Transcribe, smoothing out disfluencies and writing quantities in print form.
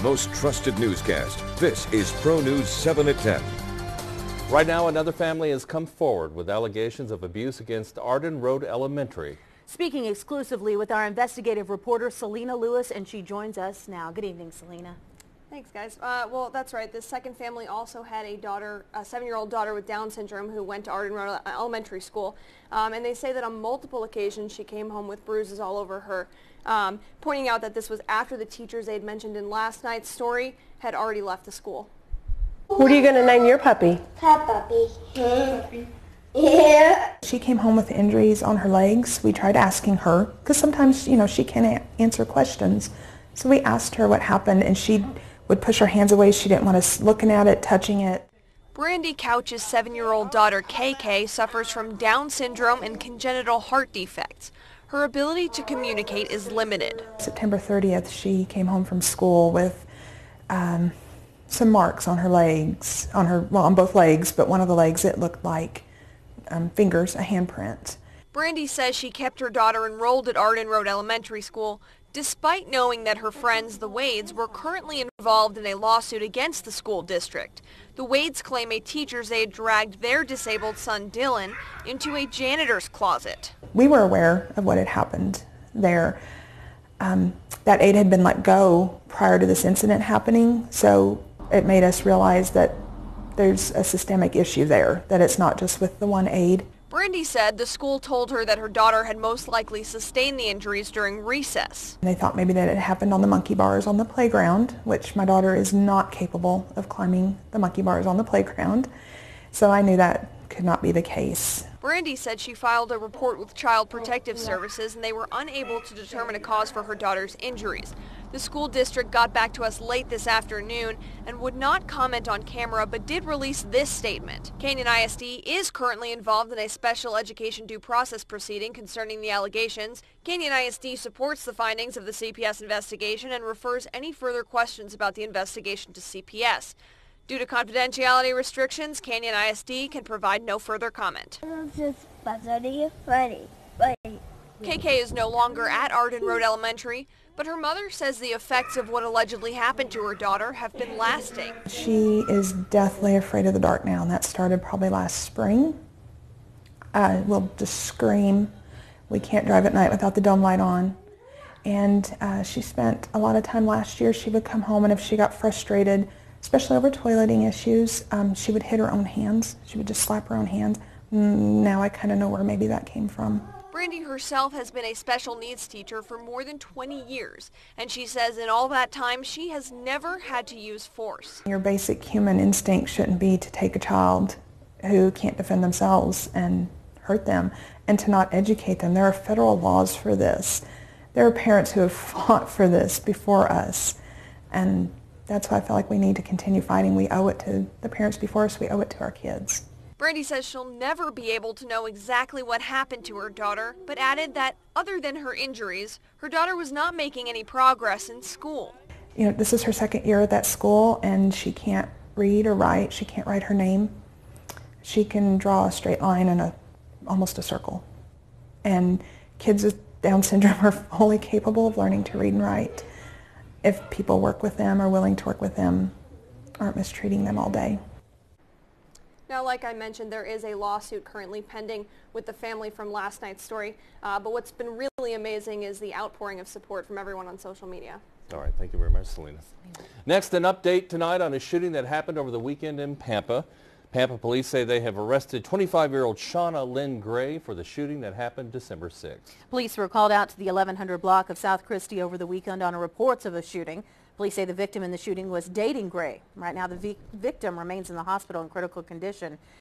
most trusted newscast. This is Pro News 7 at 10. Right now, another family has come forward with allegations of abuse against Arden Road Elementary. Speaking exclusively with our investigative reporter, Selena Lewis, and she joins us now. Good evening, Selena. Thanks, guys. Well, that's right. This second family also had a daughter, a 7-year-old daughter with Down syndrome who went to Arden Road Elementary School. And they say that on multiple occasions she came home with bruises all over her, pointing out that this was after the teachers they had mentioned in last night's story had already left the school. What are you going to name your puppy? Puppy. Puppy. Yeah. She came home with injuries on her legs. We tried asking her, because sometimes, she can't answer questions. So we asked her what happened, and she would push her hands away. She didn't want us looking at it, touching it. Brandy Couch's 7-year-old daughter, KK, suffers from Down syndrome and congenital heart defects. Her ability to communicate is limited. September 30th, she came home from school with some marks on her legs, on both legs, but one of the legs it looked like fingers, a handprint. Brandy says she kept her daughter enrolled at Arden Road Elementary School, despite knowing that her friends, the Wades, were currently involved in a lawsuit against the school district. The Wades claim a teacher's aide dragged their disabled son, Dylan, into a janitor's closet. We were aware of what had happened there. That aide had been let go prior to this incident happening, so it made us realize that there's a systemic issue there, that it's not just with the one aide. Brandy said the school told her that her daughter had most likely sustained the injuries during recess. They thought maybe that it happened on the monkey bars on the playground, which my daughter is not capable of climbing the monkey bars on the playground. So I knew that could not be the case. Brandy said she filed a report with Child Protective Services and they were unable to determine a cause for her daughter's injuries. The school district got back to us late this afternoon and would not comment on camera but did release this statement. Canyon ISD is currently involved in a special education due process proceeding concerning the allegations. Canyon ISD supports the findings of the CPS investigation and refers any further questions about the investigation to CPS. Due to confidentiality restrictions, Canyon ISD can provide no further comment. KK is no longer at Arden Road Elementary, but her mother says the effects of what allegedly happened to her daughter have been lasting. She is deathly afraid of the dark now, and that started probably last spring. We'll just scream. We can't drive at night without the dome light on. And she spent a lot of time last year. She would come home, and if she got frustrated, especially over toileting issues, she would hit her own hands. She would just slap her own hands. Now I kind of know where maybe that came from. Brandy herself has been a special needs teacher for more than 20 years, and she says in all that time she has never had to use force. Your basic human instinct shouldn't be to take a child who can't defend themselves and hurt them and to not educate them. There are federal laws for this. There are parents who have fought for this before us, and that's why I feel like we need to continue fighting. We owe it to the parents before us. We owe it to our kids. Brandy says she'll never be able to know exactly what happened to her daughter, but added that other than her injuries, her daughter was not making any progress in school. This is her second year at that school, and she can't read or write. She can't write her name. She can draw a straight line and almost a circle. And kids with Down syndrome are fully capable of learning to read and write if people work with them, are willing to work with them, aren't mistreating them all day. Now, like I mentioned, there is a lawsuit currently pending with the family from last night's story, but what's been really amazing is the outpouring of support from everyone on social media. All right, thank you very much, Selena. Next, an update tonight on a shooting that happened over the weekend in Pampa. Pampa police say they have arrested 25-year-old Shauna Lynn Gray for the shooting that happened December 6th. Police were called out to the 1100 block of South Christie over the weekend on reports of a shooting. Police say the victim in the shooting was dating Gray. Right now, the victim remains in the hospital in critical condition.